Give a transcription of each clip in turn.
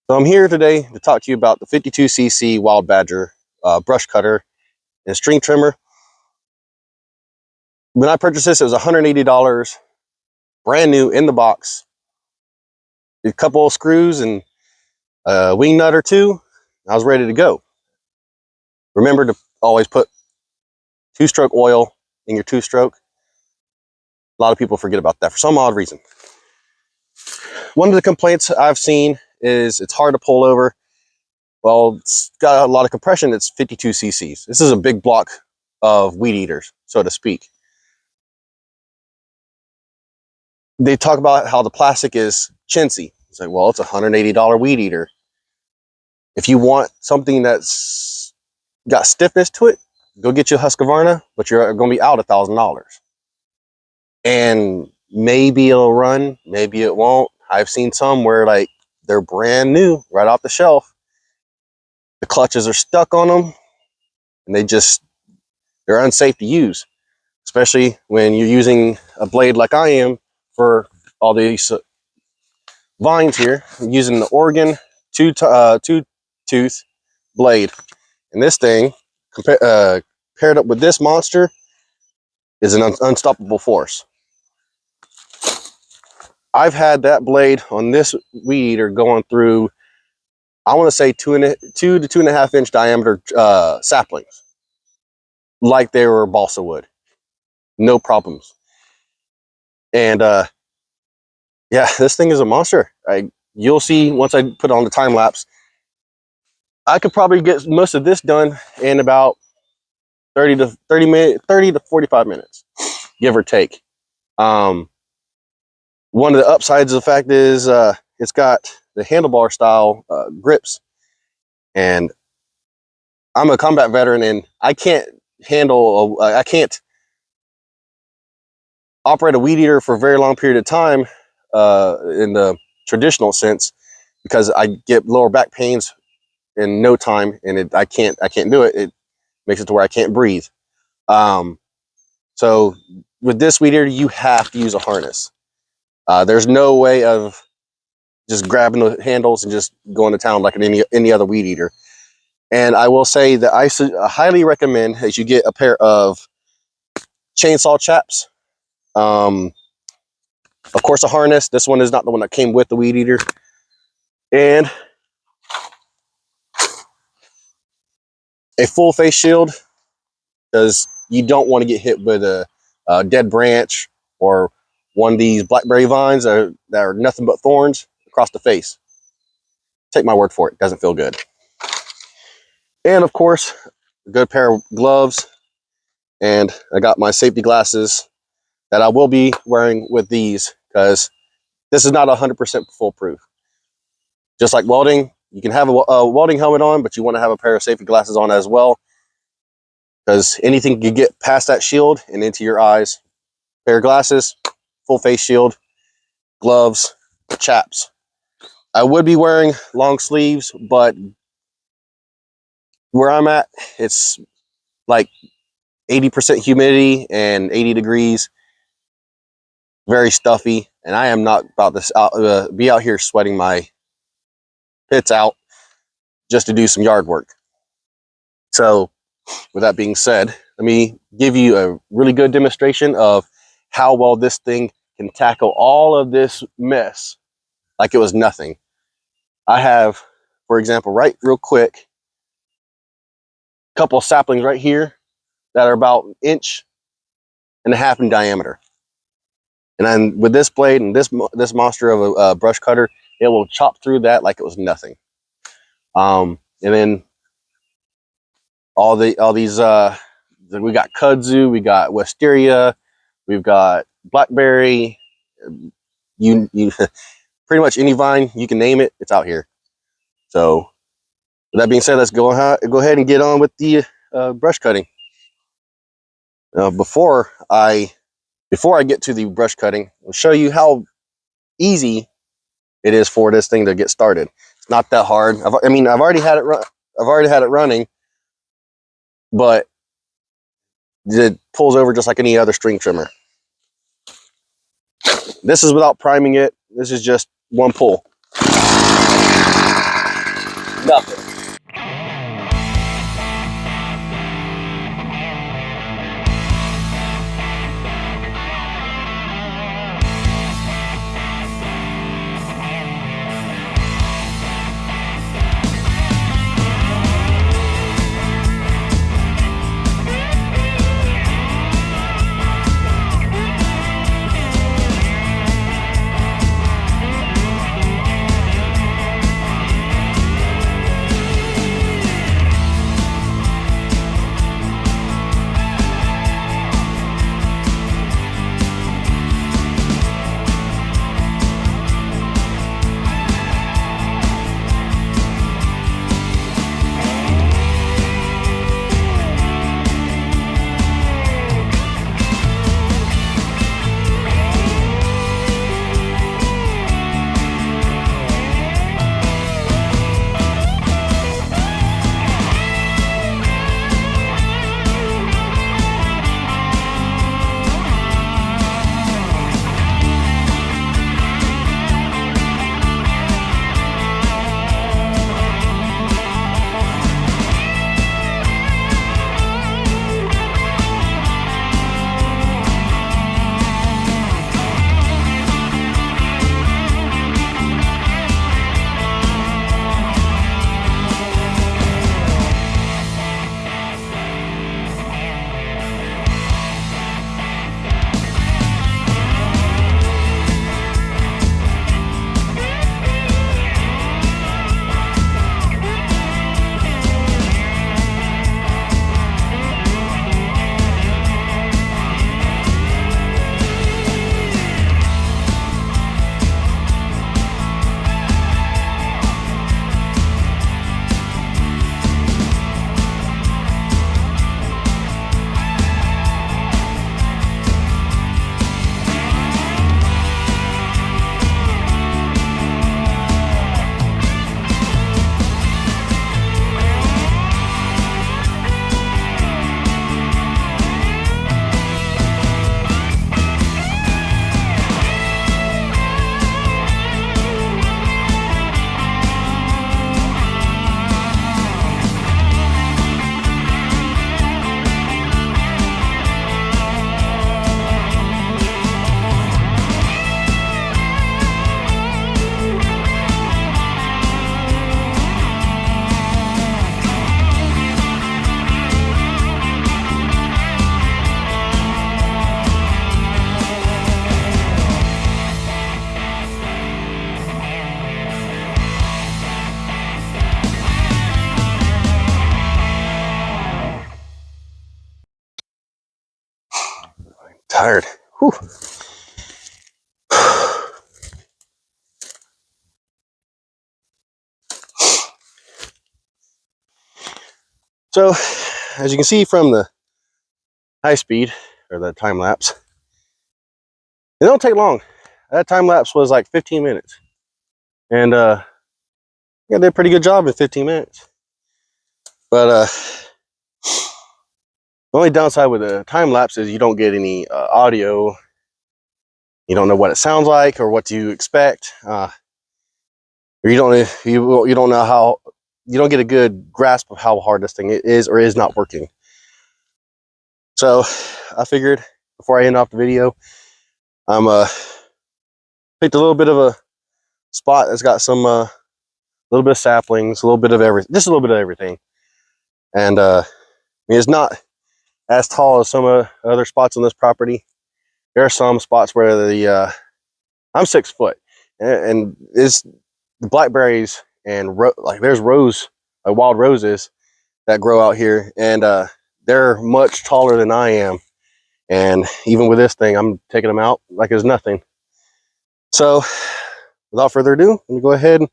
So I'm here today to talk to you about the 52cc Wildbadger brush cutter and string trimmer. When I purchased this, it was $180, brand new in the box. A couple of screws and a wing nut or two. I was ready to go. Remember to always put two-stroke oil in your two-stroke. A lot of people forget about that for some odd reason. One of the complaints I've seen is it's hard to pull over. Well, it's got a lot of compression. It's 52 cc's. This is a big block of weed eaters, so to speak. They talk about how the plastic is chintzy. It's like, well, it's a $180 weed eater. If you want something that's got stiffness to it, go get you a Husqvarna, but you're going to be out $1,000. And maybe it'll run, maybe it won't. I've seen some where like they're brand new, right off the shelf. The clutches are stuck on them, and they're unsafe to use, especially when you're using a blade like I am for all these vines here. I'm using the Oregon two-tooth blade, and this thing paired up with this monster is an unstoppable force. I've had that blade on this weed eater going through, I want to say 2 to 2.5 inch diameter saplings, like they were balsa wood, no problems. And yeah, this thing is a monster. You'll see once I put it on the time lapse. I could probably get most of this done in about 30 to 45 minutes, give or take. One of the upsides of the fact is it's got the handlebar style grips, and I'm a combat veteran, and I can't operate a weed eater for a very long period of time in the traditional sense, because I get lower back pains in no time, and I can't do it. It makes it to where I can't breathe. So with this weed eater, you have to use a harness. There's no way of just grabbing the handles and just going to town like any other weed eater. And I will say that I highly recommend that you get a pair of chainsaw chaps. Of course, a harness. This one is not the one that came with the weed eater. And a full face shield, because you don't want to get hit with a dead branch or one of these blackberry vines that are nothing but thorns across the face. Take my word for it, it doesn't feel good. And of course, a good pair of gloves, and I got my safety glasses that I will be wearing with these, because this is not 100% foolproof. Just like welding, you can have a welding helmet on, but you want to have a pair of safety glasses on as well, because anything can get past that shield and into your eyes. Pair of glasses, full face shield, gloves, chaps. I would be wearing long sleeves, but where I'm at, it's like 80% humidity and 80 degrees, very stuffy, and I am not about to be out here sweating my pits out just to do some yard work. So with that being said, let me give you a really good demonstration of how well this thing can tackle all of this mess like it was nothing. I have, for example, right real quick, a couple of saplings right here that are about 1.5 inches in diameter. And then with this blade and this monster of a brush cutter, it will chop through that like it was nothing. And then all these we got kudzu, we got wisteria, we've got blackberry, you pretty much any vine you can name it, it's out here. So with that being said, let's go ahead and get on with the brush cutting. Before I get to the brush cutting, I'll show you how easy it is for this thing to get started. It's not that hard. I've already had it running, but it pulls over just like any other string trimmer. This is without priming it. This is just one pull. nothing. Tired. Whew. So, as you can see from the high speed, or the time lapse, it don't take long. That time lapse was like 15 minutes. And yeah, did a pretty good job in 15 minutes. But the only downside with the time lapse is you don't get any audio. You don't know what it sounds like or what to expect. Or you don't know how, you don't get a good grasp of how hard this thing is or is not working. So I figured before I end off the video, I'm picked a little bit of a spot that's got some little bit of saplings, a little bit of everything, just a little bit of everything. And I mean, it's not as tall as some other spots on this property. There are some spots where the I'm 6 foot, and it's the blackberries and like there's wild roses that grow out here, and they're much taller than I am. And even with this thing, I'm taking them out like it's nothing. So without further ado, let me go ahead and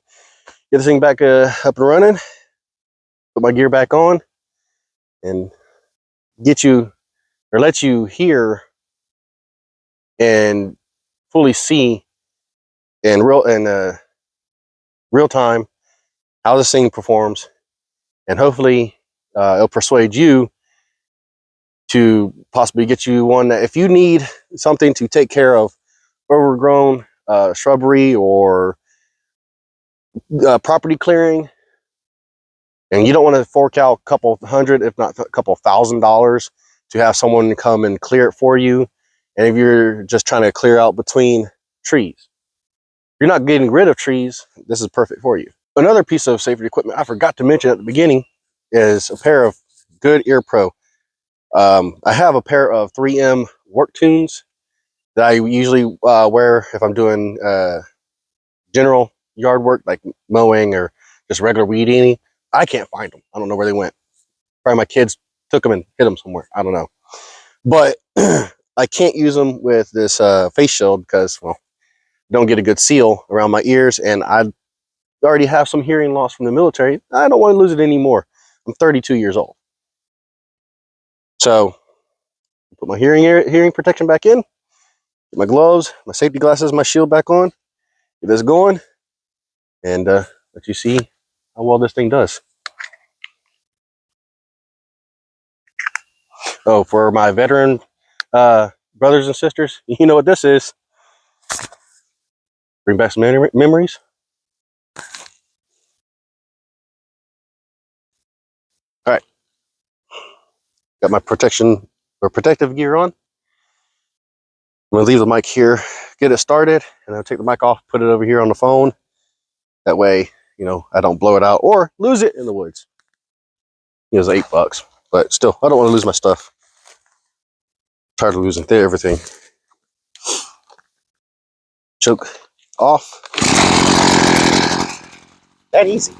get this thing back up and running, put my gear back on, and get you, or let you hear and fully see in real time how this thing performs, and hopefully it'll persuade you to possibly get you one that, if you need something to take care of overgrown shrubbery or property clearing, And you don't want to fork out a couple hundred, if not a couple $1,000 to have someone come and clear it for you. And if you're just trying to clear out between trees, if you're not getting rid of trees, this is perfect for you. Another piece of safety equipment I forgot to mention at the beginning is a pair of good Ear Pro. I have a pair of 3M work tunes that I usually wear if I'm doing general yard work like mowing or just regular weed eating. I can't find them. I don't know where they went. Probably my kids took them and hid them somewhere. I don't know. But I can't use them with this face shield because, well, don't get a good seal around my ears, and I already have some hearing loss from the military. I don't want to lose it anymore. I'm 32 years old. So put my hearing protection back in, get my gloves, my safety glasses, my shield back on, get this going, and let you see how well this thing does. Oh, for my veteran brothers and sisters, you know what this is. Bring back some memories. All right, got my protective gear on. I'm gonna leave the mic here, get it started, and I'll take the mic off, put it over here on the phone. That way, you know, I don't blow it out or lose it in the woods. It was $8, but still, I don't want to lose my stuff. I'm tired of losing everything. Choke off. That easy.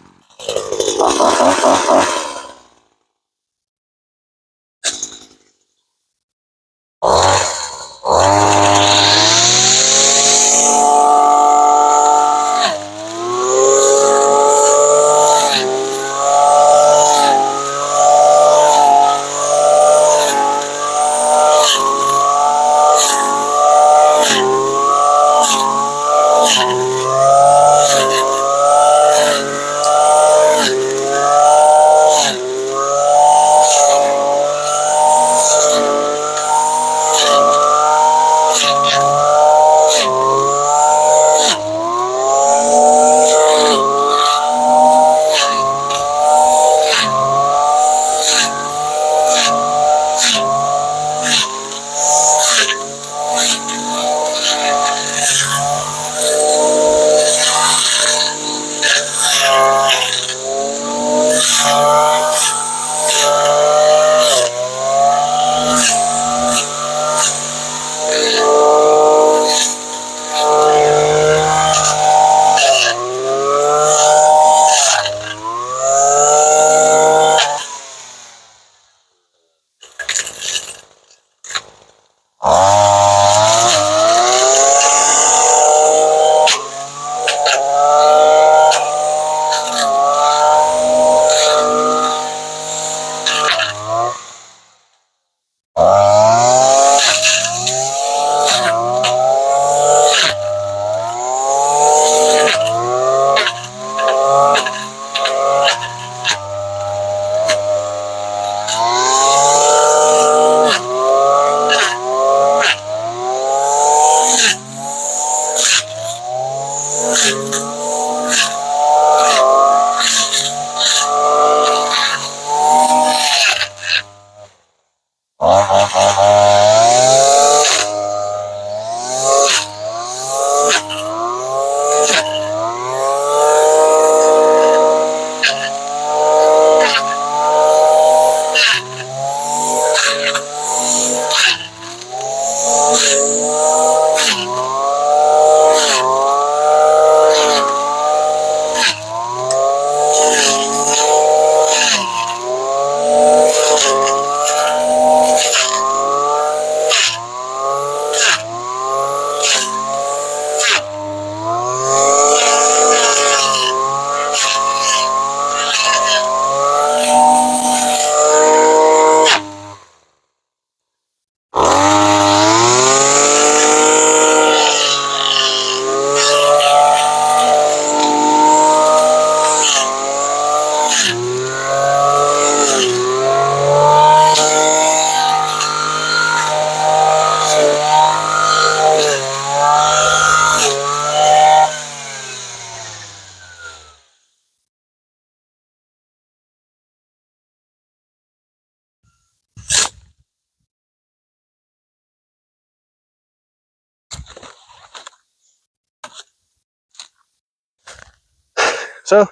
So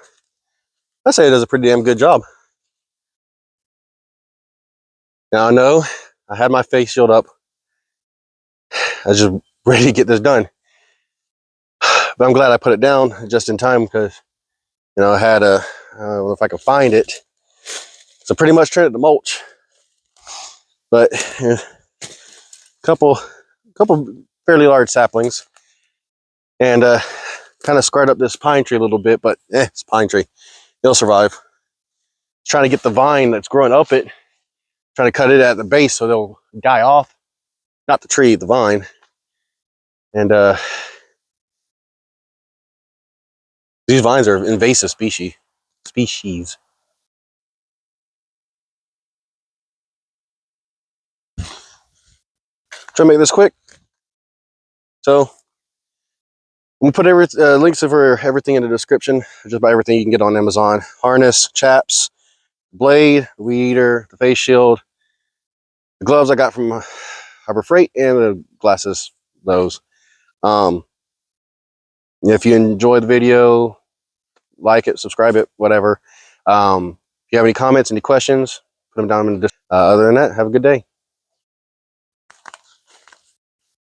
I say it does a pretty damn good job. Now I know I had my face shield up. I was just ready to get this done. But I'm glad I put it down just in time because, you know, I had a, I don't know if I can find it. So pretty much turned it to mulch. But a couple fairly large saplings. And kind of squared up this pine tree a little bit, but it's a pine tree. It'll survive. Trying to get the vine that's growing up it, trying to cut it at the base so they'll die off. Not the tree, the vine. And these vines are invasive species. Try to make this quick. So I'm gonna put links for everything in the description. Just about everything you can get on Amazon: harness, chaps, blade, the weed eater, the face shield, the gloves I got from Harbor Freight, and the glasses. Those. If you enjoyed the video, like it, subscribe it, whatever. If you have any comments, any questions, put them down in the. Other than that, have a good day.